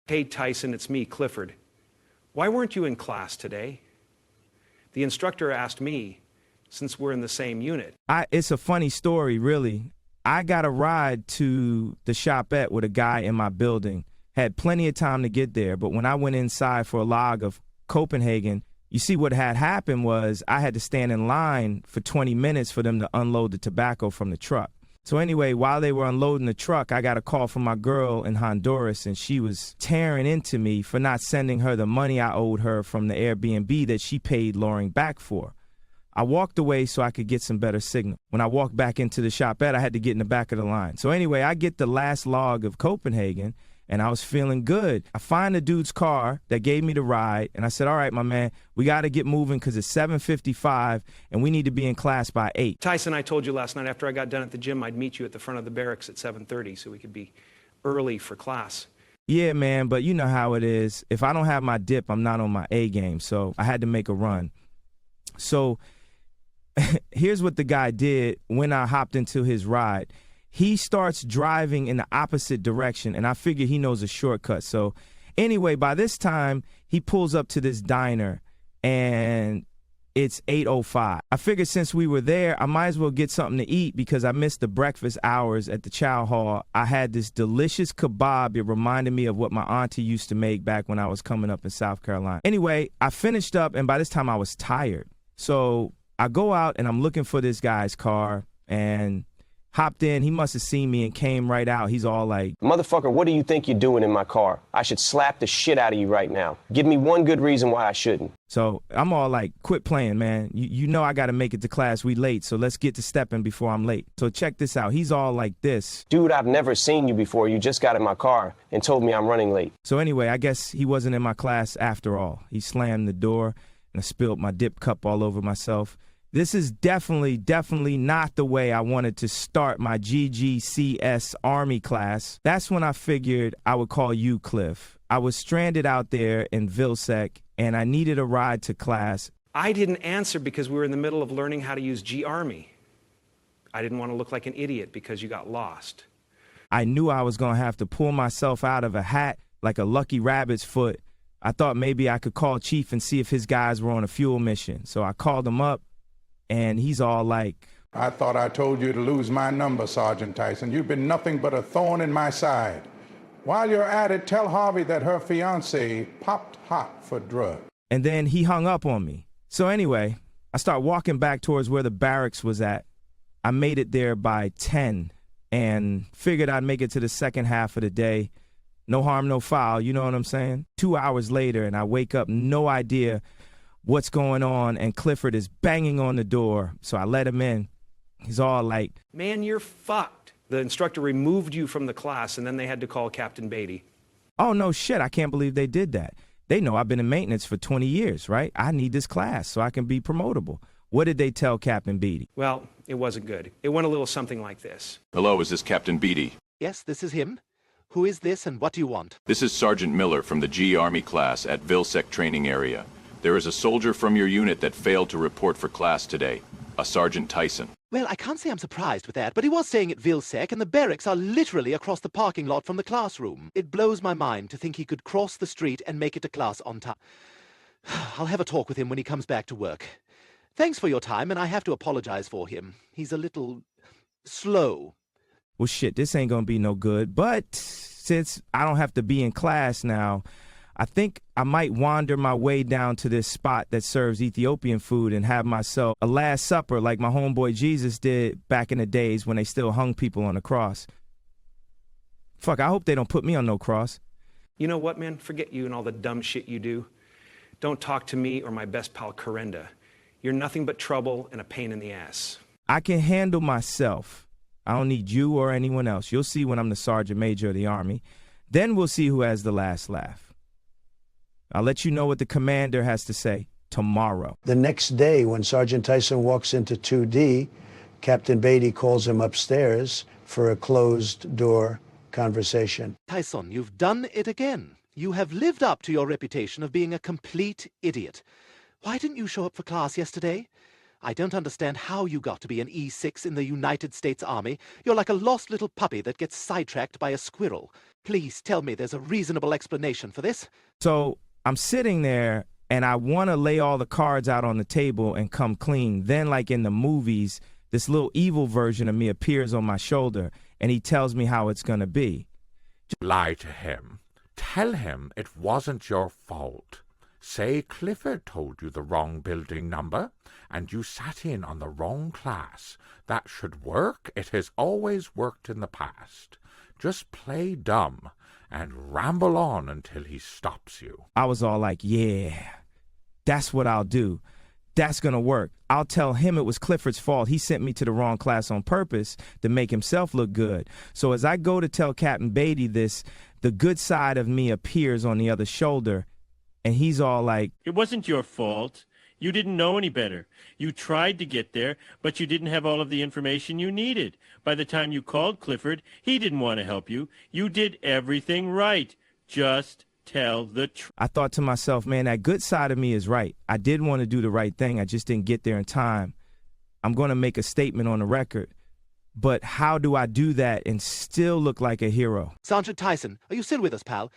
Hey, Tyson, it's me, Clifford. Why weren't you in class today? The instructor asked me, since we're in the same unit. It's a funny story, really. I got a ride to the shopette with a guy in my building. Had plenty of time to get there, but when I went inside for a log of Copenhagen, you see what had happened was I had to stand in line for 20 minutes for them to unload the tobacco from the truck. So anyway, while they were unloading the truck, I got a call from my girl in Honduras, and she was tearing into me for not sending her the money I owed her from the Airbnb that she paid Loring back for. I walked away so I could get some better signal. When I walked back into the shopette, I had to get in the back of the line. So anyway, I get the last log of Copenhagen, and I was feeling good. I find the dude's car that gave me the ride, and I said, all right, my man, we got to get moving because it's 7:55, and we need to be in class by 8. Tyson, I told you last night after I got done at the gym, I'd meet you at the front of the barracks at 7:30 so we could be early for class. Yeah, man, but you know how it is. If I don't have my dip, I'm not on my A game, so I had to make a run. So here's what the guy did when I hopped into his ride. He starts driving in the opposite direction, and I figure he knows a shortcut. So anyway, by this time, he pulls up to this diner, and it's 8:05. I figured since we were there, I might as well get something to eat because I missed the breakfast hours at the chow hall. I had this delicious kebab. It reminded me of what my auntie used to make back when I was coming up in South Carolina. Anyway, I finished up, and by this time I was tired. So I go out, and I'm looking for this guy's car, and hopped in. He must have seen me and came right out. He's all like, motherfucker, what do you think you're doing in my car? I should slap the shit out of you right now. Give me one good reason why I shouldn't. So I'm all like, quit playing, man. You know I got to make it to class. We late, so let's get to stepping before I'm late. So check this out. He's all like this. Dude, I've never seen you before. You just got in my car and told me I'm running late. So anyway, I guess he wasn't in my class after all. He slammed the door, and I spilled my dip cup all over myself. This is definitely not the way I wanted to start my GGCS Army class. That's when I figured I would call you, Cliff. I was stranded out there in Vilsec, and I needed a ride to class. I didn't answer because we were in the middle of learning how to use G-Army. I didn't want to look like an idiot because you got lost. I knew I was going to have to pull myself out of a hat like a lucky rabbit's foot. I thought maybe I could call Chief and see if his guys were on a fuel mission. So I called him up. And he's all like, I thought I told you to lose my number, Sergeant Tyson. You've been nothing but a thorn in my side. While you're at it, tell Harvey that her fiancé popped hot for drugs. And then he hung up on me. So anyway, I start walking back towards where the barracks was at. I made it there by 10 and figured I'd make it to the second half of the day. No harm, no foul, you know what I'm saying? 2 hours later, and I wake up, no idea what's going on, and Clifford is banging on the door. So I let him in. He's all like, man, you're fucked. The instructor removed you from the class, and then they had to call Captain Beatty. Oh, no shit, I can't believe they did that. They know I've been in maintenance for 20 years, right? I need this class so I can be promotable. What did they tell Captain Beatty? Well, it wasn't good. It went a little something like this. Hello, is this Captain Beatty? Yes, this is him. Who is this, and what do you want? This is Sergeant Miller from the G Army class at Vilsec training area. There is a soldier from your unit that failed to report for class today, a Sergeant Tyson. Well, I can't say I'm surprised with that, but he was staying at Vilsec, and the barracks are literally across the parking lot from the classroom. It blows my mind to think he could cross the street and make it to class on time. I'll have a talk with him when he comes back to work. Thanks for your time, and I have to apologize for him. He's a little slow. Well, shit, this ain't gonna be no good, but since I don't have to be in class now, I think I might wander my way down to this spot that serves Ethiopian food and have myself a Last Supper like my homeboy Jesus did back in the days when they still hung people on the cross. Fuck, I hope they don't put me on no cross. You know what, man? Forget you and all the dumb shit you do. Don't talk to me or my best pal, Corenda. You're nothing but trouble and a pain in the ass. I can handle myself. I don't need you or anyone else. You'll see when I'm the Sergeant Major of the Army. Then we'll see who has the last laugh. I'll let you know what the commander has to say tomorrow. The next day, when Sergeant Tyson walks into 2D, Captain Beatty calls him upstairs for a closed-door conversation. Tyson, you've done it again. You have lived up to your reputation of being a complete idiot. Why didn't you show up for class yesterday? I don't understand how you got to be an E6 in the United States Army. You're like a lost little puppy that gets sidetracked by a squirrel. Please tell me there's a reasonable explanation for this. So I'm sitting there and I want to lay all the cards out on the table and come clean. Then, like in the movies, this little evil version of me appears on my shoulder and he tells me how it's going to be. Lie to him. Tell him it wasn't your fault. Say Clifford told you the wrong building number, and you sat in on the wrong class. That should work. It has always worked in the past. Just play dumb and ramble on until he stops you. I was all like, yeah, that's what I'll do. That's going to work. I'll tell him it was Clifford's fault. He sent me to the wrong class on purpose to make himself look good. So as I go to tell Captain Beatty this, the good side of me appears on the other shoulder, and he's all like, "It wasn't your fault. You didn't know any better. You tried to get there, but you didn't have all of the information you needed. By the time you called Clifford, he didn't want to help you. You did everything right. Just tell the truth." I thought to myself, man, that good side of me is right. I did want to do the right thing. I just didn't get there in time. I'm going to make a statement on the record. But how do I do that and still look like a hero? Sergeant Tyson, are you still with us, pal?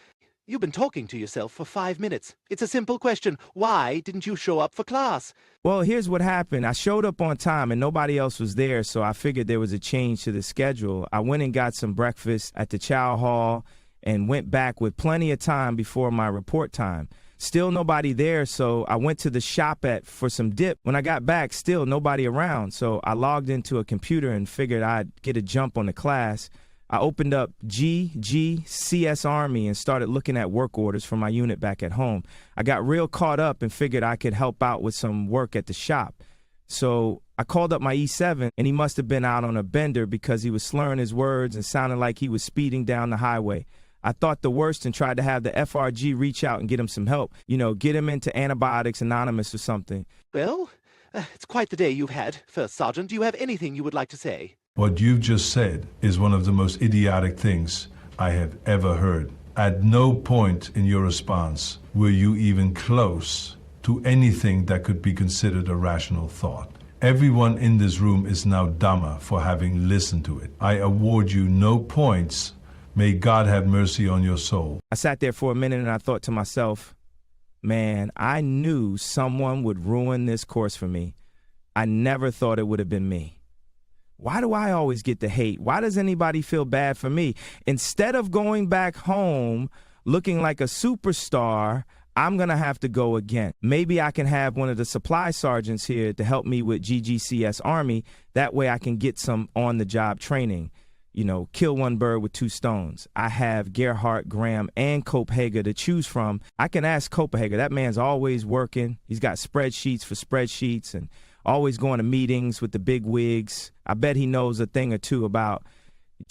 You've been talking to yourself for 5 minutes. It's a simple question. Why didn't you show up for class? Well, here's what happened. I showed up on time and nobody else was there, so I figured there was a change to the schedule. I went and got some breakfast at the chow hall and went back with plenty of time before my report time. Still nobody there, so I went to the shop for some dip. When I got back, still nobody around, so I logged into a computer and figured I'd get a jump on the class. I opened up GGCS Army and started looking at work orders for my unit back at home. I got real caught up and figured I could help out with some work at the shop. So I called up my E7, and he must have been out on a bender because he was slurring his words and sounding like he was speeding down the highway. I thought the worst and tried to have the FRG reach out and get him some help. You know, get him into Antibiotics Anonymous or something. Well, it's quite the day you've had, First Sergeant. Do you have anything you would like to say? What you've just said is one of the most idiotic things I have ever heard. At no point in your response were you even close to anything that could be considered a rational thought. Everyone in this room is now dumber for having listened to it. I award you no points. May God have mercy on your soul. I sat there for a minute and I thought to myself, man, I knew someone would ruin this course for me. I never thought it would have been me. Why do I always get the hate? Why does anybody feel bad for me? Instead of going back home looking like a superstar, I'm going to have to go again. Maybe I can have one of the supply sergeants here to help me with GGCS Army. That way I can get some on-the-job training. You know, kill one bird with two stones. I have Gerhardt, Graham, and Copenhagen to choose from. I can ask Copenhagen. That man's always working. He's got spreadsheets for spreadsheets and always going to meetings with the big wigs. I bet he knows a thing or two about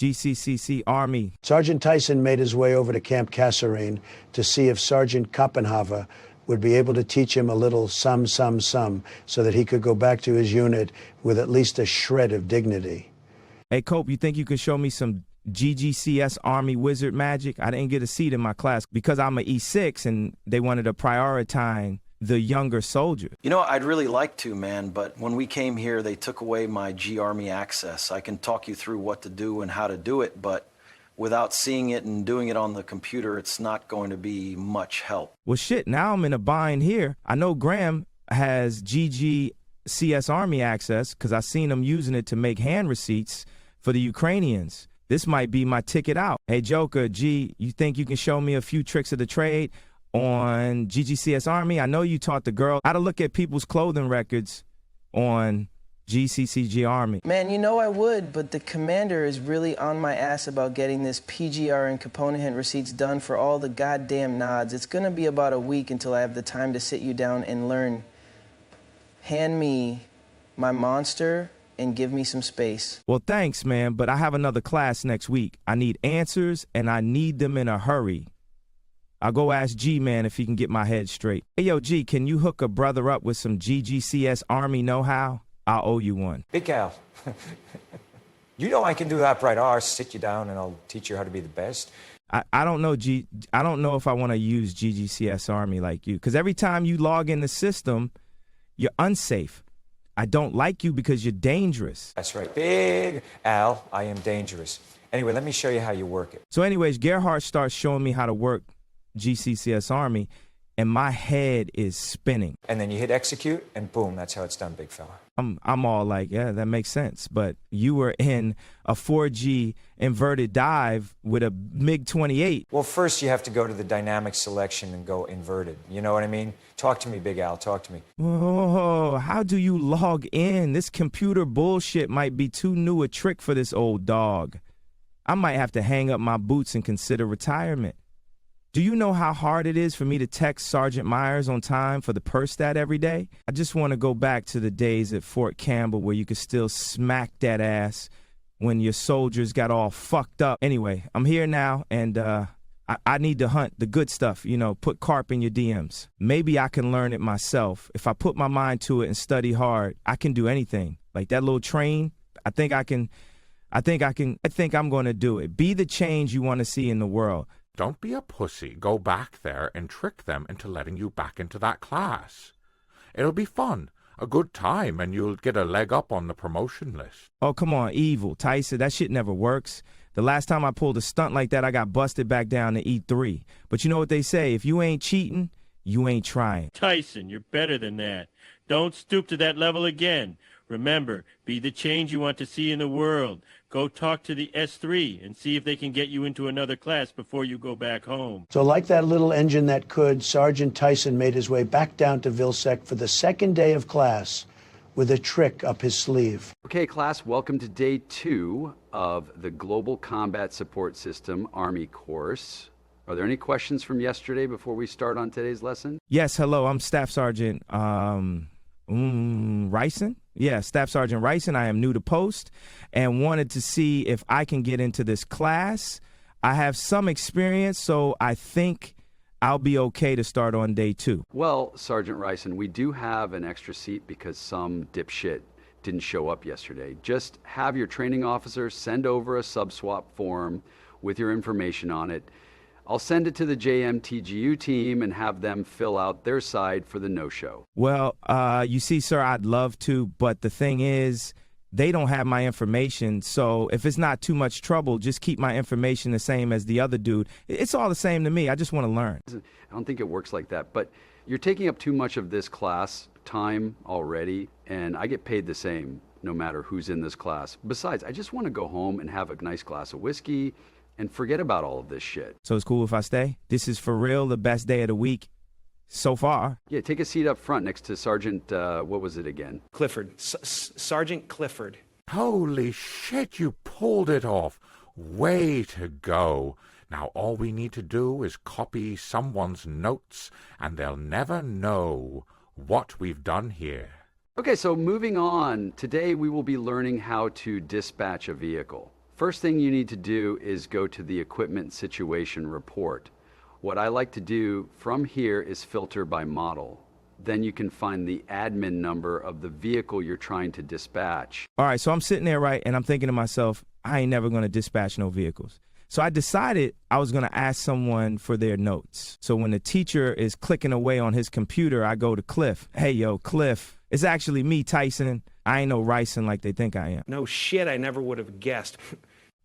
GCCC Army. Sergeant Tyson made his way over to Camp Kasserine to see if Sergeant Koppenhaver would be able to teach him a little some, so that he could go back to his unit with at least a shred of dignity. Hey, Cope, you think you could show me some GGCS Army wizard magic? I didn't get a seat in my class because I'm an E6 and they wanted to prioritize the younger soldier. You know, I'd really like to, man, but when we came here, they took away my G Army access. I can talk you through what to do and how to do it, but without seeing it and doing it on the computer, it's not going to be much help. Well, shit, now I'm in a bind here. I know Graham has GGCS Army access because I seen him using it to make hand receipts for the Ukrainians. This might be my ticket out. Hey, Joker, G, you think you can show me a few tricks of the trade on GGCS Army? I know you taught the girl how to look at people's clothing records on GCCG Army. Man, you know I would, but the commander is really on my ass about getting this PGR and component receipts done for all the goddamn nods. It's gonna be about a week until I have the time to sit you down and learn. Hand me my monster and give me some space. Well, thanks, man, but I have another class next week. I need answers, and I need them in a hurry. I'll go ask G-Man if he can get my head straight. Hey, yo, G, can you hook a brother up with some GGCS Army know-how? I'll owe you one. Big Al, you know I can do that right. I'll sit you down and I'll teach you how to be the best. I don't know, G. I don't know if I want to use GGCS Army like you, because every time you log in the system, you're unsafe. I don't like you because you're dangerous. That's right. Big Al, I am dangerous. Anyway, let me show you how you work it. So anyways, Gerhardt starts showing me how to work GCCS Army, and my head is spinning. And then you hit execute, and boom, that's how it's done, big fella. I'm all like, yeah, that makes sense. But you were in a 4G inverted dive with a MiG-28. Well, first you have to go to the dynamic selection and go inverted. You know what I mean? Talk to me, Big Al, talk to me. Oh, how do you log in? This computer bullshit might be too new a trick for this old dog. I might have to hang up my boots and consider retirement. Do you know how hard it is for me to text Sergeant Myers on time for the PERSTAT every day? I just want to go back to the days at Fort Campbell where you could still smack that ass when your soldiers got all fucked up. Anyway, I'm here now, and I need to hunt the good stuff, you know, put carp in your DMs. Maybe I can learn it myself. If I put my mind to it and study hard, I can do anything. Like that little train, I think I'm going to do it. Be the change you want to see in the world. Don't be a pussy. Go back there and trick them into letting you back into that class. It'll be fun, a good time, and you'll get a leg up on the promotion list. Oh, come on, evil, Tyson. That shit never works. The last time I pulled a stunt like that, I got busted back down to E3. But you know what they say, if you ain't cheating, you ain't trying. Tyson, you're better than that. Don't stoop to that level again. Remember, be the change you want to see in the world. Go talk to the S3 and see if they can get you into another class before you go back home. So like that little engine that could, Sergeant Tyson made his way back down to Vilsec for the second day of class with a trick up his sleeve. Okay, class, welcome to day 2 of the Global Combat Support System Army course. Are there any questions from yesterday before we start on today's lesson? Yes, hello, I'm Staff Sergeant Ryson. Yeah, Staff Sergeant Ryson. I am new to post and wanted to see if I can get into this class. I have some experience, so I think I'll be okay to start on day 2. Well, Sergeant Ryson, we do have an extra seat because some dipshit didn't show up yesterday. Just have your training officer send over a sub-swap form with your information on it. I'll send it to the JMTGU team and have them fill out their side for the no-show. Well, you see, sir, I'd love to, but the thing is, they don't have my information, so if it's not too much trouble, just keep my information the same as the other dude. It's all the same to me. I just want to learn. I don't think it works like that, but you're taking up too much of this class time already, and I get paid the same no matter who's in this class. Besides, I just want to go home and have a nice glass of whiskey and forget about all of this shit. So it's cool if I stay? This is for real the best day of the week so far. Yeah, take a seat up front next to Sergeant, what was it again? Clifford. Sergeant Clifford. Holy shit, you pulled it off. Way to go. Now all we need to do is copy someone's notes, and they'll never know what we've done here. Okay, so moving on. Today we will be learning how to dispatch a vehicle. First thing you need to do is go to the equipment situation report. What I like to do from here is filter by model. Then you can find the admin number of the vehicle you're trying to dispatch. All right, so I'm sitting there, right, and I'm thinking to myself, I ain't never going to dispatch no vehicles. So I decided I was going to ask someone for their notes. So when the teacher is clicking away on his computer, I go to Cliff. Hey, yo, Cliff, it's actually me, Tyson. I ain't no Ryson like they think I am. No shit, I never would have guessed.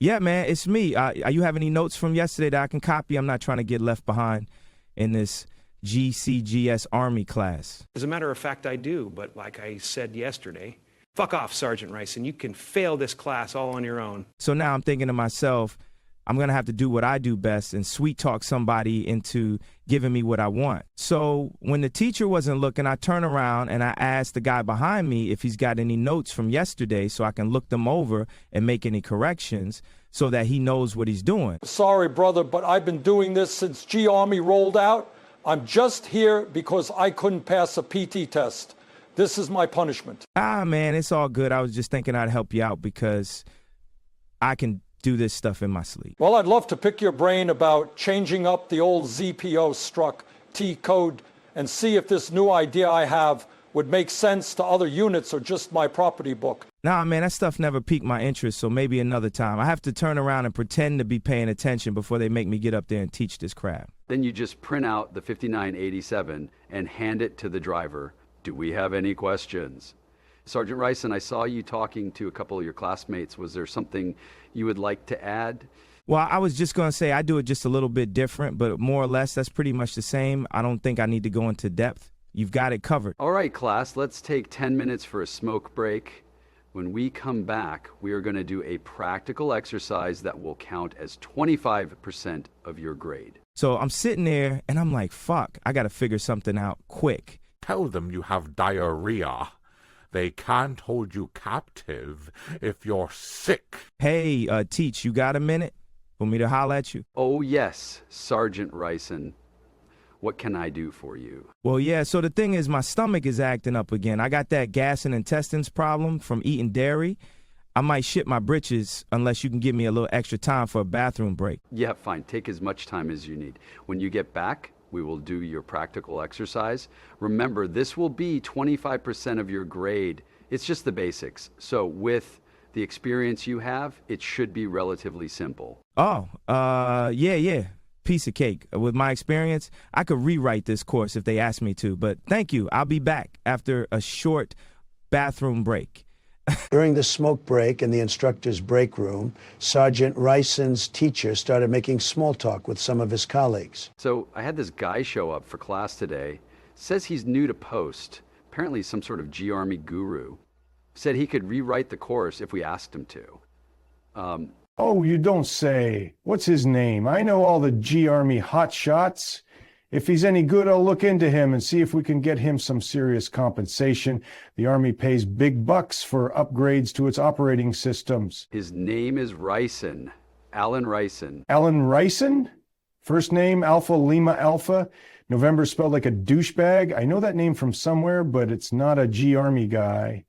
Yeah, man, it's me. You have any notes from yesterday that I can copy? I'm not trying to get left behind in this GCGS Army class. As a matter of fact, I do, but like I said yesterday, fuck off, Sergeant Ryson. You can fail this class all on your own. So now I'm thinking to myself, I'm going to have to do what I do best and sweet talk somebody into giving me what I want. So when the teacher wasn't looking, I turn around and I ask the guy behind me if he's got any notes from yesterday so I can look them over and make any corrections so that he knows what he's doing. Sorry, brother, but I've been doing this since G Army rolled out. I'm just here because I couldn't pass a PT test. This is my punishment. Ah, man, it's all good. I was just thinking I'd help you out because I can do this stuff in my sleep. Well, I'd love to pick your brain about changing up the old ZPO struck T code and see if this new idea I have would make sense to other units or just my property book. Nah, man, that stuff never piqued my interest, so maybe another time. I have to turn around and pretend to be paying attention before they make me get up there and teach this crap. Then you just print out the 5987 and hand it to the driver. Do we have any questions? Sergeant Rison, I saw you talking to a couple of your classmates. Was there something you would like to add? Well, I was just going to say I do it just a little bit different, but more or less that's pretty much the same. I don't think I need to go into depth. You've got it covered. All right, class, let's take 10 minutes for a smoke break. When we come back, we are going to do a practical exercise that will count as 25% of your grade. So I'm sitting there and I'm like, fuck, I got to figure something out quick. Tell them you have diarrhea. They can't hold you captive if you're sick. Hey, Teach, you got a minute for me to holler at you? Oh, yes, Sergeant Rison. What can I do for you? Well, yeah, so the thing is my stomach is acting up again. I got that gas and intestines problem from eating dairy. I might shit my britches unless you can give me a little extra time for a bathroom break. Yeah, fine. Take as much time as you need. When you get back, we will do your practical exercise. Remember, this will be 25% of your grade. It's just the basics. So with the experience you have, it should be relatively simple. Oh, yeah. Piece of cake. With my experience, I could rewrite this course if they asked me to, but thank you. I'll be back after a short bathroom break. During the smoke break in the instructor's break room, Sergeant Rison's teacher started making small talk with some of his colleagues. So I had this guy show up for class today. Says he's new to post. Apparently some sort of G-Army guru. Said he could rewrite the course if we asked him to. Oh, you don't say. What's his name? I know all the G-Army hotshots. If he's any good, I'll look into him and see if we can get him some serious compensation. The Army pays big bucks for upgrades to its operating systems. His name is Rison. Alan Rison. Alan Rison? First name, Alpha Lima Alpha. November spelled like a douchebag. I know that name from somewhere, but it's not a G-Army guy.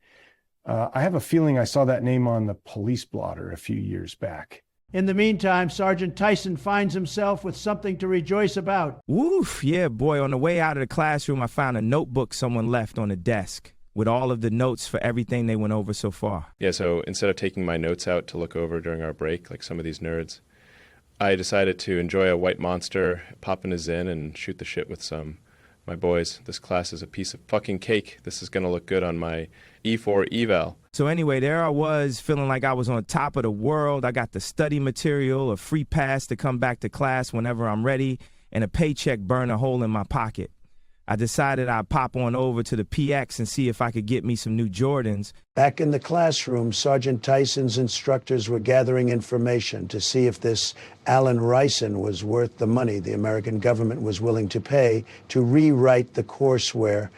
I have a feeling I saw that name on the police blotter a few years back. In the meantime, Sergeant Tyson finds himself with something to rejoice about. Woof, yeah, boy. On the way out of the classroom, I found a notebook someone left on the desk with all of the notes for everything they went over so far. Yeah, so instead of taking my notes out to look over during our break, like some of these nerds, I decided to enjoy a white monster, pop in a Zyn, and shoot the shit with my boys. This class is a piece of fucking cake. This is going to look good on my E4 eval. So anyway, there I was feeling like I was on top of the world. I got the study material, a free pass to come back to class whenever I'm ready, and a paycheck burn a hole in my pocket. I decided I'd pop on over to the PX and see if I could get me some new Jordans. Back in the classroom, Sergeant Tyson's instructors were gathering information to see if this Alan Rison was worth the money the American government was willing to pay to rewrite the courseware.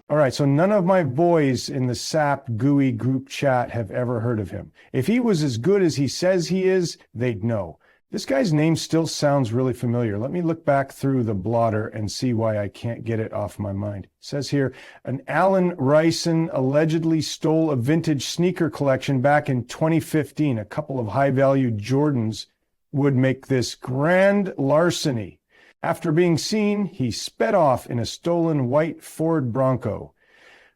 All right, so none of my boys in the SAP GUI group chat have ever heard of him. If he was as good as he says he is, they'd know. This guy's name still sounds really familiar. Let me look back through the blotter and see why I can't get it off my mind. It says here, an Alan Rison allegedly stole a vintage sneaker collection back in 2015. A couple of high-value Jordans would make this grand larceny. After being seen, he sped off in a stolen white Ford Bronco.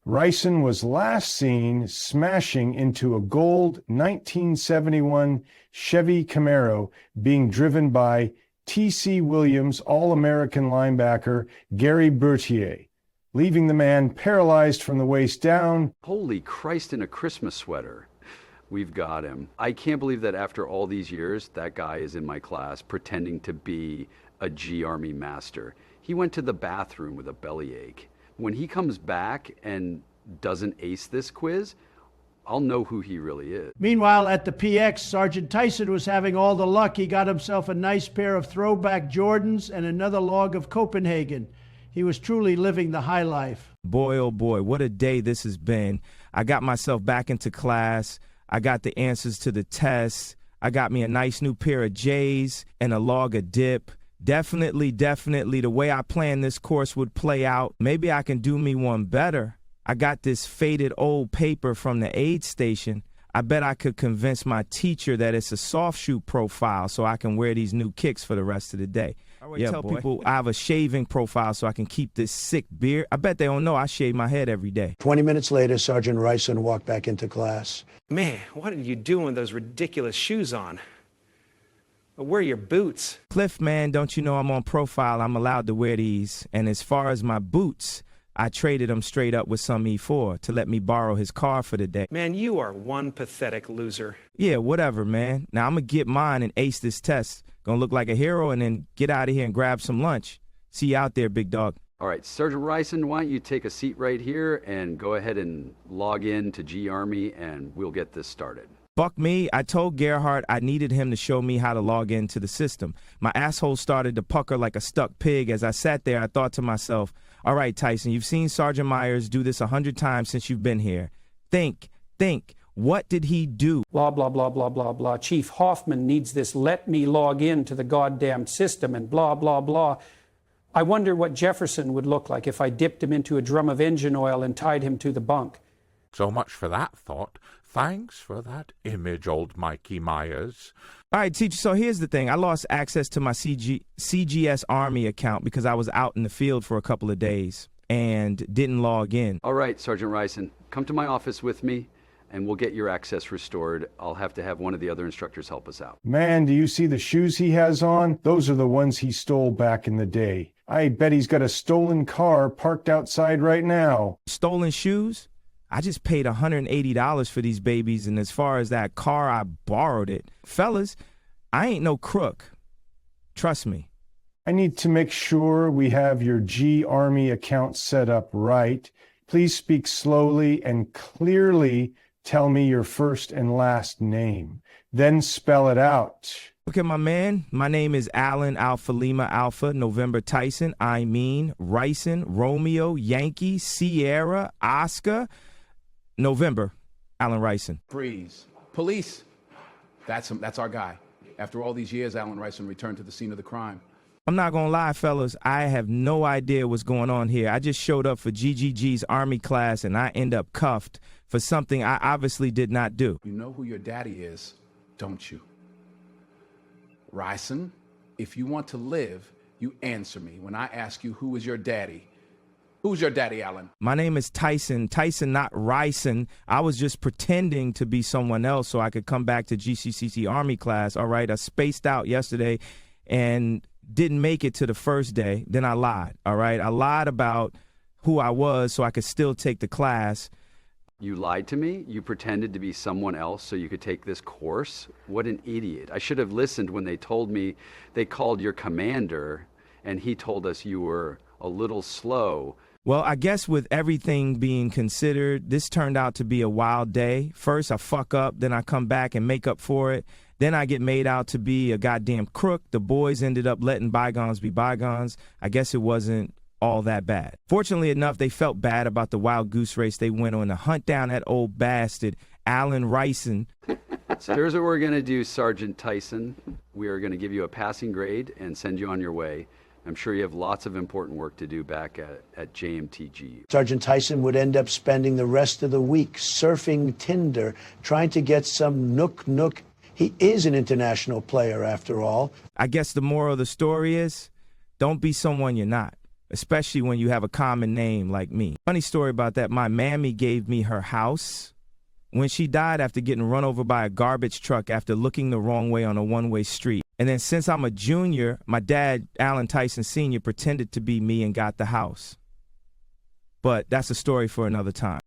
Rison was last seen smashing into a gold 1971 Chevy Camaro being driven by T.C. Williams All-American linebacker Gary Bertier, leaving the man paralyzed from the waist down. Holy Christ, in a Christmas sweater. We've got him. I can't believe that after all these years, that guy is in my class pretending to be a G-Army master. He went to the bathroom with a bellyache. When he comes back and doesn't ace this quiz, I'll know who he really is. Meanwhile, at the PX, Sergeant Tyson was having all the luck. He got himself a nice pair of throwback Jordans and another log of Copenhagen. He was truly living the high life. Boy, oh boy, what a day this has been. I got myself back into class. I got the answers to the tests. I got me a nice new pair of J's and a log of dip. Definitely the way I planned this course would play out. Maybe I can do me one better. I got this faded old paper from the aid station. I bet I could convince my teacher that it's a soft shoe profile so I can wear these new kicks for the rest of the day. Yeah, tell people I have a shaving profile so I can keep this sick beard. I bet they don't know I shave my head every day. 20 minutes later, Sergeant Rison walked back into class. Man, what are you doing with those ridiculous shoes on? Where are your boots? Cliff, man, don't you know I'm on profile? I'm allowed to wear these. And as far as my boots, I traded him straight up with some E4 to let me borrow his car for the day. Man, you are one pathetic loser. Yeah, whatever, man. Now I'm gonna get mine and ace this test. Gonna look like a hero and then get out of here and grab some lunch. See you out there, big dog. All right, Sergeant Ryson, why don't you take a seat right here and go ahead and log in to G Army and we'll get this started. Fuck me, I told Gerhardt I needed him to show me how to log into the system. My asshole started to pucker like a stuck pig. As I sat there, I thought to myself, all right, Tyson, you've seen Sergeant Myers do this 100 times since you've been here. Think. What did he do? Blah, blah, blah, blah, blah, blah. Chief Hoffman needs this let me log in to the goddamn system and blah, blah, blah. I wonder what Jefferson would look like if I dipped him into a drum of engine oil and tied him to the bunk. So much for that thought. Thanks for that image, old Mikey Myers. All right, teacher, so here's the thing. I lost access to my CGS Army account because I was out in the field for a couple of days and didn't log in. All right, Sergeant Ryson, come to my office with me and we'll get your access restored. I'll have to have one of the other instructors help us out. Man, do you see the shoes he has on? Those are the ones he stole back in the day. I bet he's got a stolen car parked outside right now. Stolen shoes? I just paid $180 for these babies, and as far as that car, I borrowed it. Fellas, I ain't no crook. Trust me. I need to make sure we have your G Army account set up right. Please speak slowly and clearly tell me your first and last name. Then spell it out. Okay, my man, my name is Alan Alpha Lima Alpha November Tyson. I mean Ryson, Romeo, Yankee, Sierra, Oscar, November, Alan Ryson. Freeze. Police. That's our guy. After all these years, Alan Ryson returned to the scene of the crime. I'm not gonna lie, fellas, I have no idea what's going on here. I just showed up for GGG's Army class and I end up cuffed for something I obviously did not do. You know who your daddy is, don't you? Ryson, if you want to live, you answer me when I ask you who is your daddy. Who's your daddy, Alan? My name is Tyson. Tyson, not Ryson. I was just pretending to be someone else so I could come back to GCCC Army class. All right, I spaced out yesterday and didn't make it to the first day. Then I lied. All right, I lied about who I was so I could still take the class. You lied to me? You pretended to be someone else so you could take this course? What an idiot. I should have listened when they told me they called your commander and he told us you were a little slow. Well, I guess with everything being considered, this turned out to be a wild day. First, I fuck up, then I come back and make up for it. Then I get made out to be a goddamn crook. The boys ended up letting bygones be bygones. I guess it wasn't all that bad. Fortunately enough, they felt bad about the wild goose race they went on to hunt down that old bastard, Alan Ryson. So here's what we're going to do, Sergeant Tyson. We are going to give you a passing grade and send you on your way. I'm sure you have lots of important work to do back at JMTG. Sergeant Tyson would end up spending the rest of the week surfing Tinder, trying to get some nook. He is an international player, after all. I guess the moral of the story is, don't be someone you're not, especially when you have a common name like me. Funny story about that, my mammy gave me her house when she died after getting run over by a garbage truck after looking the wrong way on a one-way street. And then since I'm a junior, my dad, Alan Tyson Sr., pretended to be me and got the house. But that's a story for another time.